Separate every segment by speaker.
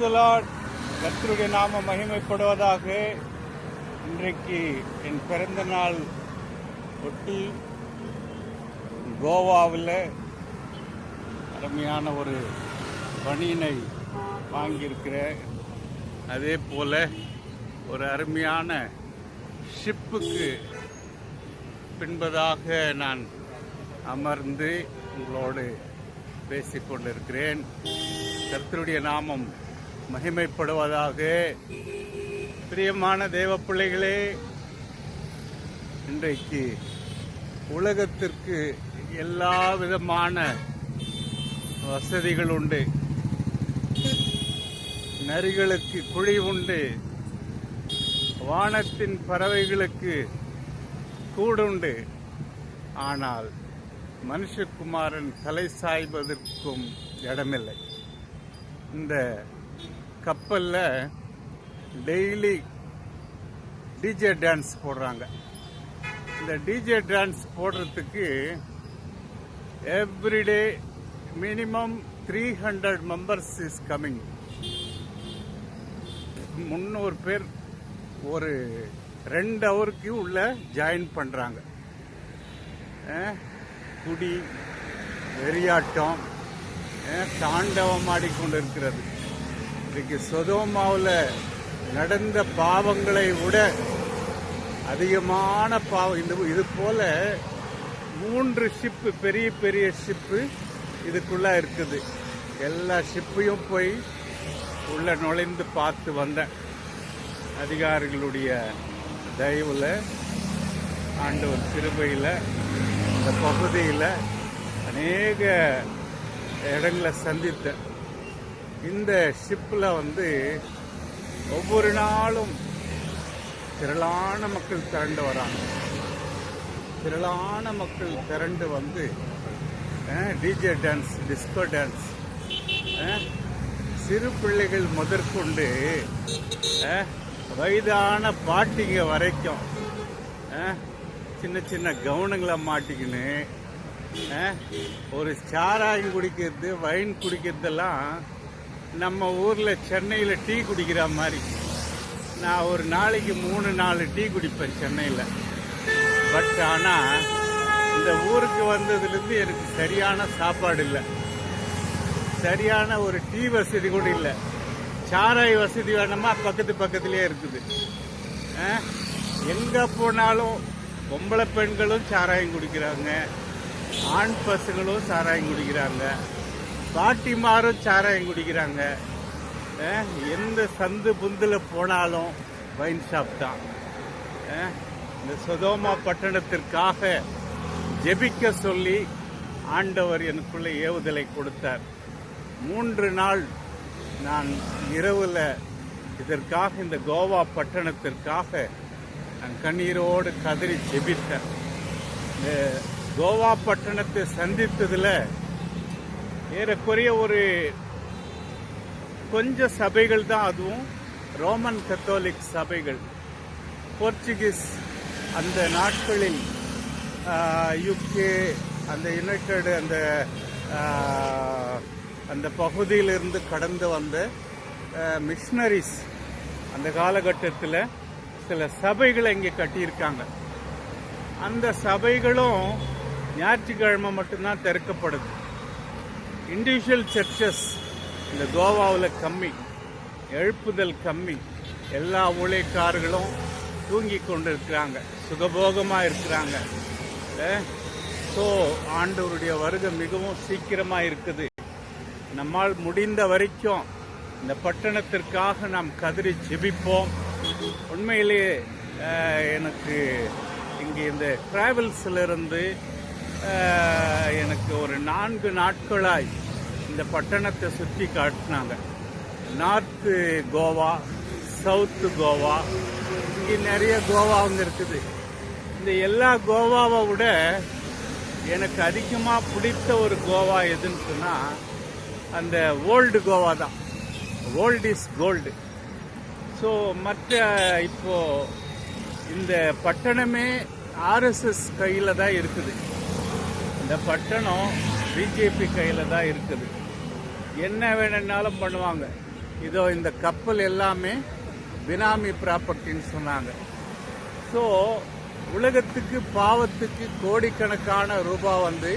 Speaker 1: கர்த்தருடைய நாம மகிமைப்படுவதாக. இன்றைக்கு என் பிறந்த நாள் ஒட்டி கோவாவில் அருமையான ஒரு பனியினை வாங்கியிருக்கிறேன். அதே போல் ஒரு அருமையான ஷிப்புக்கு பின்பதாக நான் அமர்ந்து உங்களோடு பேசிக்கொண்டிருக்கிறேன். கர்த்தருடைய நாமம் மகிமைப்படுவதாக. பிரியமான தேவ பிள்ளைகளே, இன்றைக்கு உலகத்திற்கு எல்லா விதமான வசதிகள் உண்டு. நரிகளுக்கு குழி உண்டு, வானத்தின் பறவைகளுக்கு கூடுண்டு. ஆனால் மனுஷகுமாரன் தலை சாய்வதற்கும் இடமில்லை. இந்த கப்பலில் டெய்லி டிஜே டான்ஸ் போடுறாங்க. இந்த டிஜே டான்ஸ் போடுறதுக்கு everyday minimum 300 members is coming. 300 பேர் ஒரு 2 ஹவருக்கு உள்ள ஜாயின் பண்ணுறாங்க. குடி வெறியாட்டம் தாண்டவம் ஆடிக்கொண்டிருக்கிறது. இன்றைக்கு சொதோமாவில் நடந்த பாவங்களை விட அதிகமான பாவம் இது போல 3 ஷிப்பு, பெரிய பெரிய ஷிப்பு இதுக்குள்ள இருக்குது. எல்லா ஷிப்பையும் போய் உள்ள நுழைந்து பார்த்து வந்தேன். அதிகாரிகளுடைய தயவுல, ஆண்டவர் கிருபையில் இந்த பகுதியில் அநேக இடங்களை சந்தித்தேன். இந்த ஷிப்பில் ஒவ்வொரு நாளும் திரளான மக்கள் திரண்டு வராங்க. திரளான மக்கள் திரண்டு டிஜே டான்ஸ், டிஸ்கோ டான்ஸ், சிறு பிள்ளைகள் முதற்கொண்டு வயதான பாட்டிங்க வரைக்கும் சின்ன சின்ன கவுனங்களை மாட்டிக்கின்னு ஒரு சாராயம் குடிக்கிறது, வைன் குடிக்கிறதெல்லாம் நம்ம ஊரில் சென்னையில் டீ குடிக்கிற மாதிரி. நான் ஒரு நாளைக்கு 3-4 டீ குடிப்பேன் சென்னையில். பட் ஆனால் இந்த ஊருக்கு வந்ததுலேருந்து எனக்கு சரியான சாப்பாடு இல்லை, சரியான ஒரு டீ வசதி கூட இல்லை. சாராய வசதி வேணுமா பக்கத்துலேயே இருக்குது. எங்கே போனாலும் பொம்பளை பெண்களும் சாராயம் குடிக்கிறாங்க, ஆண் பசங்களும் சாராயம் குடிக்கிறாங்க, பாட்டிமாரும் சாராயம் குடிக்கிறாங்க. எந்த சந்து புந்தில் போனாலும் வைன் ஷாப் தான். இந்த சொதோமா பட்டணத்திற்காக ஜெபிக்க சொல்லி ஆண்டவர் எனக்குள்ள ஏவுதலை கொடுத்தார். 3 நாள் நான் இரவில் இதற்காக, இந்த கோவா பட்டணத்திற்காக நான் கண்ணீரோடு கதறி ஜெபித்தேன். இந்த கோவா பட்டணத்தை சந்தித்ததில் ஏறக்குறைய ஒரு கொஞ்சம் சபைகள் தான், அதுவும் ரோமன் கத்தோலிக் சபைகள். போர்ச்சுகீஸ் அந்த நாட்களில் யுகே, அந்த யுனைடெட், அந்த பகுதியிலிருந்து கடந்து வந்த மிஷனரிஸ் அந்த காலகட்டத்தில் சில சபைகளை இங்கே கட்டியிருக்காங்க. அந்த சபைகளும் ஞாயிற்றுக்கிழமை மட்டும்தான் திறக்கப்படுது. இண்டிவிஜுவல் சர்ச்சஸ் இந்த கோவாவில் கம்மி, எழுப்புதல் கம்மி. எல்லா ஊழியக்காரர்களும் தூங்கி கொண்டு இருக்கிறாங்க, சுகபோகமாக இருக்கிறாங்க. ஸோ ஆண்டவருடைய வருகை மிகவும் சீக்கிரமாக இருக்குது. நம்மால் முடிந்த வரைக்கும் இந்த பட்டணத்திற்காக நாம் கதறி ஜெபிப்போம். உண்மையிலேயே எனக்கு இங்கே இந்த டிராவல்ஸிலிருந்து எனக்கு ஒரு 4 நாட்களாய் இந்த பட்டணத்தை சுற்றி காட்டினாங்க. நார்த்து கோவா, சவுத்து கோவா, இங்கே நிறைய கோவாங்க இருக்குது. இந்த எல்லா கோவாவை விட எனக்கு அதிகமாக பிடித்த ஒரு கோவா எதுன்னு சொன்னால் அந்த ஓல்டு கோவா தான். Old is gold. ஸோ மற்ற இப்போ இந்த பட்டணமே ஆர்எஸ்எஸ் கையில் தான் இருக்குது. இந்த பட்டணம் பிஜேபி கையில் தான் இருக்குது. என்ன வேணும்னாலும் பண்ணுவாங்க. இதோ இந்த கப்பல் எல்லாமே பினாமி ப்ராப்பர்ட்டின்னு சொன்னாங்க. ஸோ உலகத்துக்கு பாவத்துக்கு கோடிக்கணக்கான ரூபாய்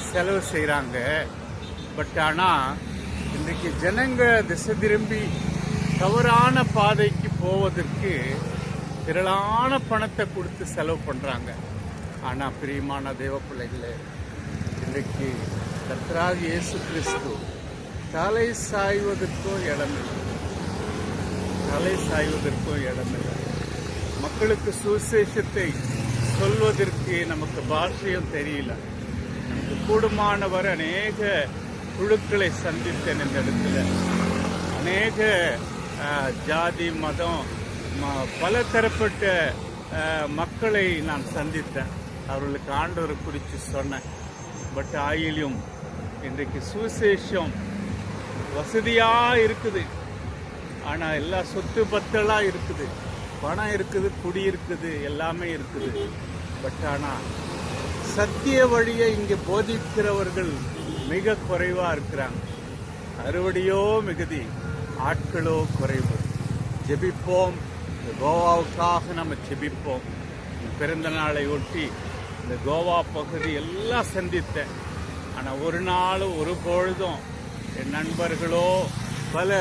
Speaker 1: செலவு செய்கிறாங்க. பட் ஆனால் இன்றைக்கு ஜனங்க திசை திரும்பி தவறான பாதைக்கு போவதற்கு திரளான பணத்தை கொடுத்து செலவு பண்ணுறாங்க. ஆனால் பிரியமான தேவ பிள்ளைகளே, இன்றைக்கு கர்த்தராகிய இயேசு கிறிஸ்து தலை சாய்வதற்கும் இடமில்லை. தலை சாய்வதற்கும் இடமில்லை. மக்களுக்கு சுவிசேஷத்தை சொல்வதற்கு நமக்கு பாஷையும் தெரியல. நமக்கு கூடுமானவர் அநேக குழுக்களை சந்தித்தேன். இந்த இடத்துல அநேக ஜாதி மதம் பல தரப்பட்ட மக்களை நான் சந்தித்தேன். அவர்களுக்கு ஆண்டவரை குறித்து சொன்னேன். பட் ஆயிலும் இன்றைக்கு சுவிசேஷம் வசதியாக இருக்குது. ஆனால் எல்லா சொத்து பத்தலாக இருக்குது, பணம் இருக்குது, குடி இருக்குது, எல்லாமே இருக்குது. பட் ஆனால் சத்திய வழியை இங்கே போதிக்கிறவர்கள் மிக குறைவாக இருக்கிறாங்க. அறுவடையோ மிகுதி, ஆட்களோ குறைவு. ஜெபிப்போம். இந்த கோவாவுக்காக நம்ம ஜெபிப்போம். பிறந்த நாளை ஒட்டி இந்த கோவா பகுதி எல்லாம் சந்தித்தேன். ஆனால் ஒரு நாளும் ஒரு பொழுதும் என் நண்பர்களோ பல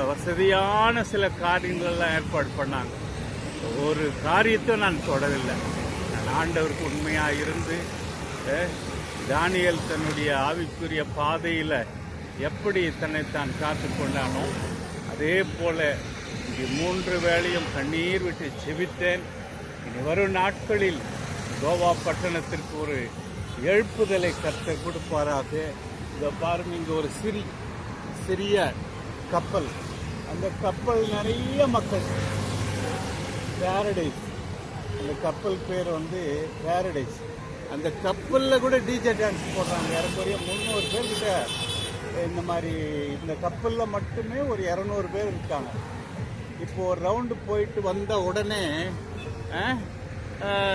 Speaker 1: வசதியான சில காரியங்களெல்லாம் ஏற்பாடு பண்ணாங்க. ஒரு காரியத்தை நான் தொடவில்லை. நான் ஆண்டவருக்கு உண்மையாக இருந்து தானியேல் தன்னுடைய ஆவிக்குரிய பாதையில் எப்படி தன்னைத்தான் காத்து கொண்டானோ அதே போல இங்கே 3 வேளையும் கண்ணீர் விட்டு செபித்தேன். இனி வரும் நாட்களில் கோவா பட்டணத்திற்கு ஒரு எழுப்புதலை கர்த்தர் கொடுப்பாராக. இதை பாருங்க, இங்கே ஒரு சிறிய கப்பல். அந்த கப்பல் நிறைய மக்கள். பேரடைஸ், அந்த கப்பல் பேர் பேரடைஸ். அந்த கப்பலில் கூட டிஜே டான்ஸ் போடுறாங்க. ஏறக்குறைய 300 பேர்கிட்ட இந்த மாதிரி இந்த கப்பலில் மட்டுமே ஒரு 200 பேர் இருக்காங்க. இப்போ ஒரு ரவுண்டு போயிட்டு வந்த உடனே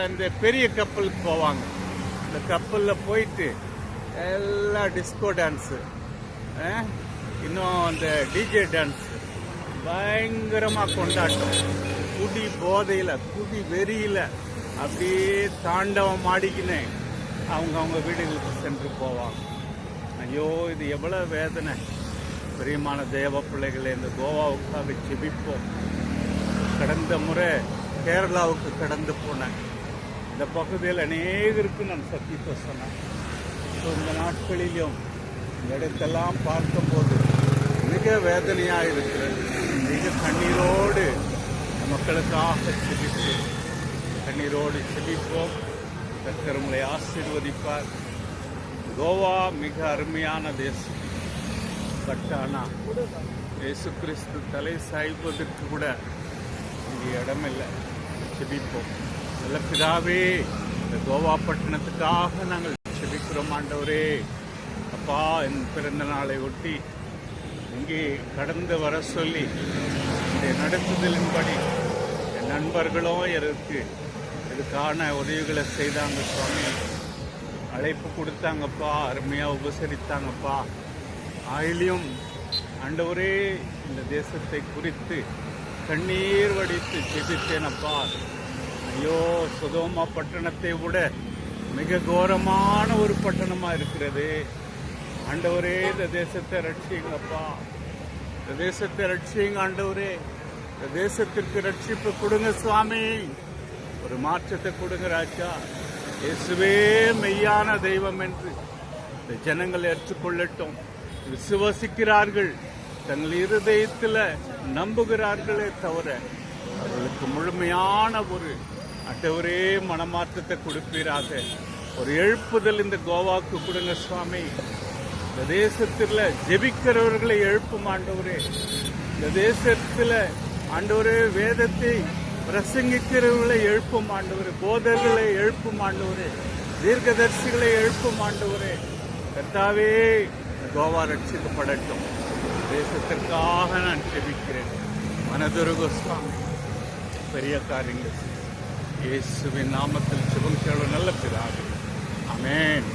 Speaker 1: இந்த பெரிய கப்பலுக்கு போவாங்க. இந்த கப்பலில் போயிட்டு எல்லாம் டிஸ்கோ டான்ஸு, இன்னும் அந்த டிஜே டான்ஸு பயங்கரமாக கொண்டாட்டம். குடி போதையில், குடி வெறியில் அப்படியே தாண்டவம் ஆடிக்கினேன் அவங்க வீடுகளுக்கு சென்று போவாங்க. ஐயோ, இது எவ்வளோ வேதனை. பிரியமான தேவ பிள்ளைகளை, இந்த கோவாவுக்காக ஜெபிப்போம். கடந்த முறை கேரளாவுக்கு கடந்து போனேன். இந்த பகுதியில் அநேகருக்கு நான் சத்தியத்தை சொன்னேன். ஸோ இந்த நாட்களிலும் இந்த இடத்தெல்லாம் பார்க்கும்போது மிக வேதனையாக இருக்கிறது. மிக கண்ணீரோடு மக்களுக்காக ஜெபித்து கண்ணீரோடு ஜெபிப்போம். கர்த்தர் உங்களை ஆசீர்வதிப்பார். கோவா மிக அருமையான தேசம். பட் ஆனால் இயேசு கிறிஸ்து தலை சாய்வதற்கு கூட இங்கே இடமில்லை. ஜெபிப்போம். நல்ல பிதாவே, இந்த கோவா பட்டணத்துக்காக நாங்கள் ஜெபிக்கிறோம். ஆண்டவரே, அப்பா, என் பிறந்த நாளை ஒட்டி இங்கே கடந்து வர சொல்லி இந்த நடத்துதலின்படி என் நண்பர்களும் எனக்கு இதுக்கான உதவிகளை செய்தாங்க. சுவாமி, அழைப்பு கொடுத்தாங்கப்பா, அருமையாக உபசரித்தாங்கப்பா. ஆயிலும் ஆண்டவரே, இந்த தேசத்தை குறித்து கண்ணீர் வடித்து ஜெபித்தேனப்பா. ஐயோ, சோதோமா பட்டணத்தை விட மிக கோரமான ஒரு பட்டணமாக இருக்கிறது. ஆண்டவரே, இந்த தேசத்தை ரட்சிங்கப்பா. இந்த தேசத்தை ரட்சிங்க ஆண்டவரே. இந்த தேசத்திற்கு ரட்சிப்பு கொடுங்க சுவாமி. ஒரு மாற்றத்தை கொடுங்க ராஜா. இயேசுவே மெய்யான தெய்வம் என்று இந்த ஜனங்கள் ஏற்றுக்கொள்ளட்டும். விசுவசிக்கிறார்கள், தங்கள் இருதயத்தில் நம்புகிறார்களே தவிர அவர்களுக்கு முழுமையான ஒரு ஆண்டவரே மனமாற்றத்தை கொடுப்பீராக. ஒரு எழுப்புதல் இந்த கோவாவுக்கு கொடுங்க சுவாமி. இந்த தேசத்தில் ஜெபிக்கிறவர்களை எழுப்பும் ஆண்டவரே. இந்த தேசத்தில் ஆண்டவரே வேதத்தை பிரசங்கிக்கிறவர்களை எழுப்பும் ஆண்டவரே. போதர்களை எழுப்பும் ஆண்டவரே. தீர்க்கதரிசிகளை எழுப்பும் ஆண்டவரே. கர்த்தாவே, கோவா ரட்சிக்கப்படட்டும். தேசத்திற்காக நான் ஜெபிக்கிறேன். மனதுருக சுவாமி, பெரிய காரியங்கள் இயேசுவின் நாமத்தில் ஜெபம் கேளு நல்ல பிதாவே. ஆமென்.